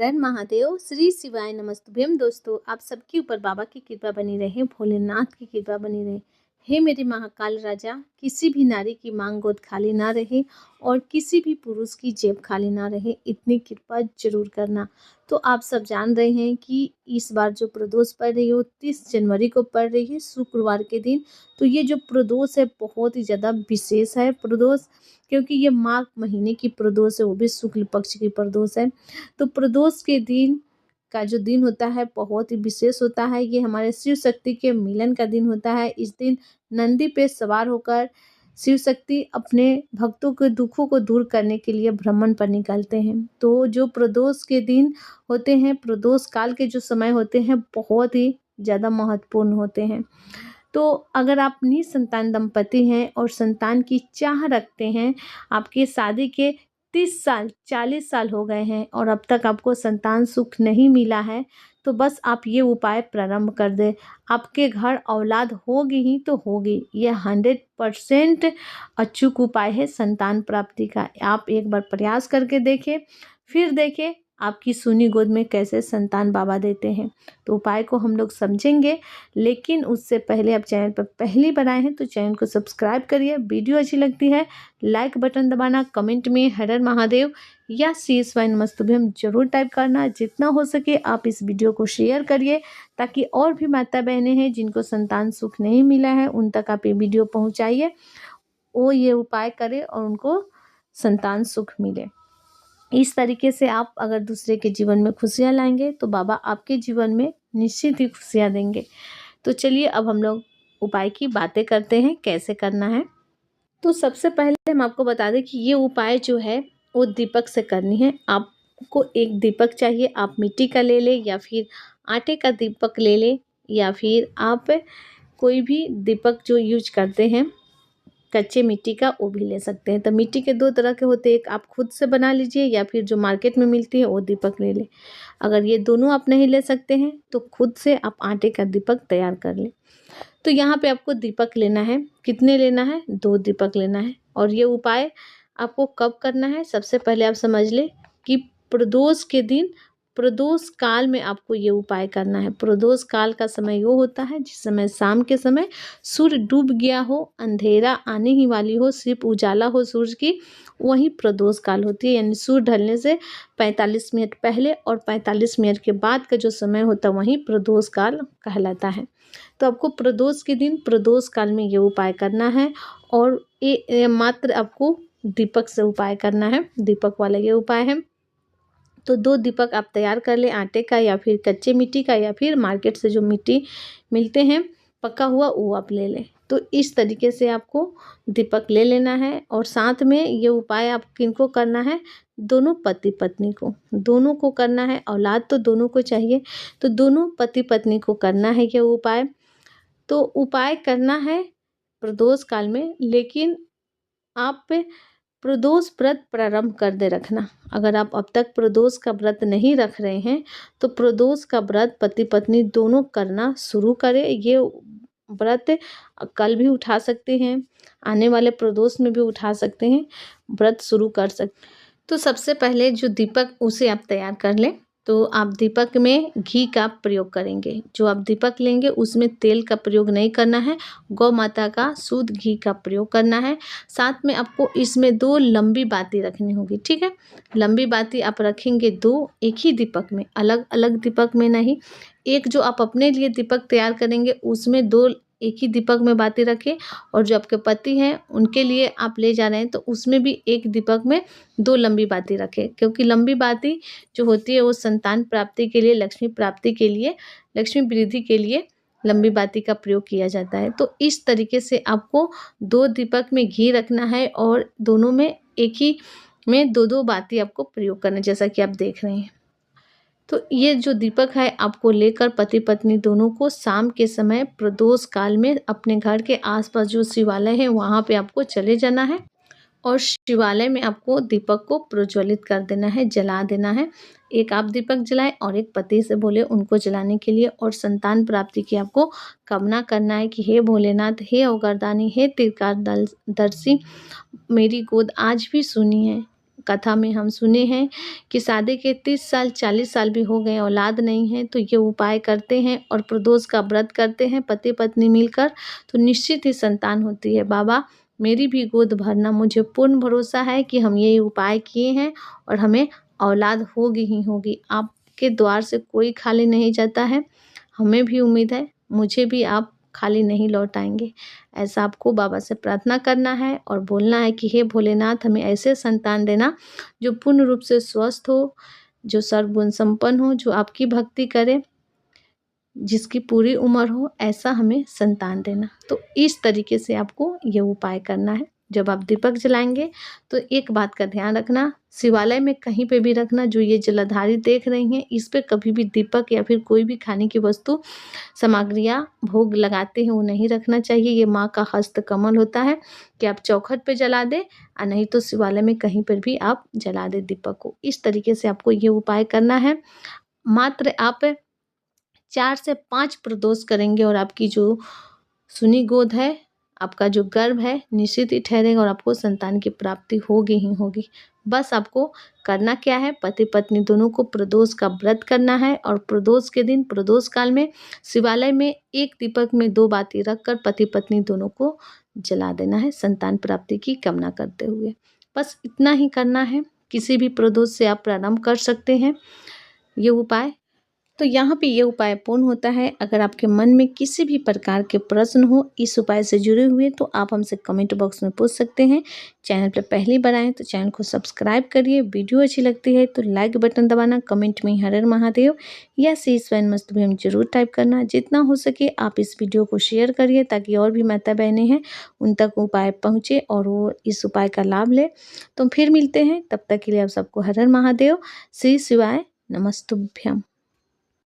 हर हर महादेव। श्री शिवाय नमस्तुभ्यम। दोस्तों, आप सबके ऊपर बाबा की कृपा बनी रहे, भोलेनाथ की कृपा बनी रहे। हे मेरे महाकाल राजा, किसी भी नारी की मांग गोद खाली ना रहे और किसी भी पुरुष की जेब खाली ना रहे, इतनी कृपा जरूर करना। तो आप सब जान रहे हैं कि इस बार जो प्रदोष पड़ रही है वो 30 जनवरी को पड़ रही है, शुक्रवार के दिन। तो ये जो प्रदोष है बहुत ही ज़्यादा विशेष है प्रदोष, क्योंकि ये माघ महीने की प्रदोष है, वो भी शुक्ल पक्ष की प्रदोष है। तो प्रदोष के दिन का जो दिन होता है बहुत ही विशेष होता है। ये हमारे शिव शक्ति के मिलन का दिन होता है। इस दिन नंदी पे सवार होकर शिव शक्ति अपने भक्तों के दुखों को दूर करने के लिए भ्रमण पर निकलते हैं। तो जो प्रदोष के दिन होते हैं, प्रदोष काल के जो समय होते हैं बहुत ही ज़्यादा महत्वपूर्ण होते हैं। तो अगर आप निसंतान दंपति हैं और संतान की चाह रखते हैं, आपके शादी के 30 साल 40 साल हो गए हैं और अब तक आपको संतान सुख नहीं मिला है, तो बस आप ये उपाय प्रारंभ कर दें। आपके घर औलाद होगी ही तो होगी। ये 100% अचूक उपाय है संतान प्राप्ति का। आप एक बार प्रयास करके देखें, फिर देखें आपकी सुनी गोद में कैसे संतान बाबा देते हैं। तो उपाय को हम लोग समझेंगे, लेकिन उससे पहले आप चैनल पर पहली बार आए हैं तो चैनल को सब्सक्राइब करिए। वीडियो अच्छी लगती है लाइक बटन दबाना, कमेंट में हर हर महादेव या श्री शिवाय नमस्तुभ्यम जरूर टाइप करना। जितना हो सके आप इस वीडियो को शेयर करिए, ताकि और भी माता बहनें हैं जिनको संतान सुख नहीं मिला है उन तक आप ये वीडियो पहुँचाइए, वो ये उपाय करें और उनको संतान सुख मिले। इस तरीके से आप अगर दूसरे के जीवन में खुशियाँ लाएंगे तो बाबा आपके जीवन में निश्चित ही खुशियाँ देंगे। तो चलिए अब हम लोग उपाय की बातें करते हैं, कैसे करना है। तो सबसे पहले हम आपको बता दें कि ये उपाय जो है वो दीपक से करनी है। आपको एक दीपक चाहिए, आप मिट्टी का ले लें या फिर आटे का दीपक ले लें, या फिर आप कोई भी दीपक जो यूज करते हैं कच्चे मिट्टी का वो भी ले सकते हैं। तो मिट्टी के 2 तरह के होते हैं, एक आप खुद से बना लीजिए या फिर जो मार्केट में मिलती है वो दीपक ले लें। अगर ये दोनों आप नहीं ले सकते हैं तो खुद से आप आटे का दीपक तैयार कर लें। तो यहाँ पे आपको दीपक लेना है, कितने लेना है? 2 दीपक लेना है। और ये उपाय आपको कब करना है, सबसे पहले आप समझ लें कि प्रदोष के दिन, प्रदोष काल में आपको ये उपाय करना है। प्रदोष काल का समय वो होता है जिस समय शाम के समय सूर्य डूब गया हो, अंधेरा आने ही वाली हो, सिर्फ उजाला हो सूरज की, वही प्रदोष काल होती है। यानी सूर्य ढलने से 45 मिनट पहले और 45 मिनट के बाद का जो समय होता है वही प्रदोष काल कहलाता है। तो आपको प्रदोष के दिन प्रदोष काल में ये उपाय करना है, और ये मात्र आपको दीपक से उपाय करना है, दीपक वाला ये उपाय है। तो 2 दीपक आप तैयार कर लें, आटे का या फिर कच्चे मिट्टी का, या फिर मार्केट से जो मिट्टी मिलते हैं पका हुआ वो आप ले लें। तो इस तरीके से आपको दीपक ले लेना है। और साथ में ये उपाय आप किनको करना है? दोनों पति पत्नी को, दोनों को करना है। औलाद तो दोनों को चाहिए, तो दोनों पति पत्नी को करना है ये उपाय। तो उपाय करना है प्रदोष काल में, लेकिन आप प्रदोष व्रत प्रारंभ कर दे रखना। अगर आप अब तक प्रदोष का व्रत नहीं रख रहे हैं तो प्रदोष का व्रत पति पत्नी दोनों करना शुरू करें। ये व्रत कल भी उठा सकते हैं, आने वाले प्रदोष में भी उठा सकते हैं, व्रत शुरू कर सकते। तो सबसे पहले जो दीपक उसे आप तैयार कर लें। तो आप दीपक में घी का प्रयोग करेंगे। जो आप दीपक लेंगे उसमें तेल का प्रयोग नहीं करना है, गौ माता का शुद्ध घी का प्रयोग करना है। साथ में आपको इसमें 2 लंबी बाती रखनी होगी, ठीक है। लंबी बाती आप रखेंगे 2, एक ही दीपक में, अलग अलग दीपक में नहीं। एक जो आप अपने लिए दीपक तैयार करेंगे उसमें 2 एक ही दीपक में बाती रखें, और जो आपके पति हैं उनके लिए आप ले जा रहे हैं तो उसमें भी एक दीपक में 2 लंबी बाती रखें। क्योंकि लंबी बाती जो होती है वो संतान प्राप्ति के लिए, लक्ष्मी प्राप्ति के लिए, लक्ष्मी वृद्धि के लिए लंबी बाती का प्रयोग किया जाता है। तो इस तरीके से आपको 2 दीपक में घी रखना है और दोनों में एक ही में 2-2 बाती आपको प्रयोग करना है, जैसा कि आप देख रहे हैं। तो ये जो दीपक है आपको लेकर पति पत्नी दोनों को शाम के समय प्रदोष काल में अपने घर के आसपास जो शिवालय है वहाँ पे आपको चले जाना है, और शिवालय में आपको दीपक को प्रज्वलित कर देना है, जला देना है। एक आप दीपक जलाएं और एक पति से बोले उनको जलाने के लिए, और संतान प्राप्ति की आपको कामना करना है कि हे भोलेनाथ, हे अवगरदानी, हे त्रिकालदर्शी, मेरी गोद आज भी सुनी है, कथा में हम सुने हैं कि शादी के 30 साल 40 साल भी हो गए, औलाद नहीं है, तो ये उपाय करते हैं और प्रदोष का व्रत करते हैं पति पत्नी मिलकर, तो निश्चित ही संतान होती है। बाबा मेरी भी गोद भरना, मुझे पूर्ण भरोसा है कि हम ये उपाय किए हैं और हमें औलाद होगी ही होगी। आपके द्वार से कोई खाली नहीं जाता है, हमें भी उम्मीद है मुझे भी आप खाली नहीं लौटाएंगे। ऐसा आपको बाबा से प्रार्थना करना है और बोलना है कि हे भोलेनाथ, हमें ऐसे संतान देना जो पूर्ण रूप से स्वस्थ हो, जो सर्वगुण संपन्न हो, जो आपकी भक्ति करे, जिसकी पूरी उम्र हो, ऐसा हमें संतान देना। तो इस तरीके से आपको ये उपाय करना है। जब आप दीपक जलाएंगे तो एक बात का ध्यान रखना, शिवालय में कहीं पे भी रखना, जो ये जलाधारी देख रही हैं इस पे कभी भी दीपक या फिर कोई भी खाने की वस्तु सामग्रियाँ भोग लगाते हैं वो नहीं रखना चाहिए। ये माँ का हस्त कमल होता है कि आप चौखट पे जला दें और नहीं तो शिवालय में कहीं पर भी आप जला दें दीपक को। इस तरीके से आपको ये उपाय करना है। मात्र आप 4 से 5 प्रदोष करेंगे और आपकी जो सुनी गोद है, आपका जो गर्भ है, निश्चित ही ठहरेगा और आपको संतान की प्राप्ति होगी ही होगी। बस आपको करना क्या है, पति पत्नी दोनों को प्रदोष का व्रत करना है और प्रदोष के दिन, प्रदोष काल में शिवालय में एक दीपक में 2 बाती रखकर पति पत्नी दोनों को जला देना है, संतान प्राप्ति की कामना करते हुए। बस इतना ही करना है। किसी भी प्रदोष से आप प्रारंभ कर सकते हैं ये उपाय। तो यहाँ पे ये उपाय पूर्ण होता है। अगर आपके मन में किसी भी प्रकार के प्रश्न हो इस उपाय से जुड़े हुए तो आप हमसे कमेंट बॉक्स में पूछ सकते हैं। चैनल पर पहली बार आए तो चैनल को सब्सक्राइब करिए। वीडियो अच्छी लगती है तो लाइक बटन दबाना, कमेंट में हर हर महादेव या श्री शिवाय नमस्तुभ्यम जरूर टाइप करना। जितना हो सके आप इस वीडियो को शेयर करिए ताकि और भी माता बहनें हैं उन तक उपाय पहुँचे और वो इस उपाय का लाभ ले। तो फिर मिलते हैं, तब तक के लिए आप सबको हर हर महादेव, श्री शिवाय नमस्तुभ्यम।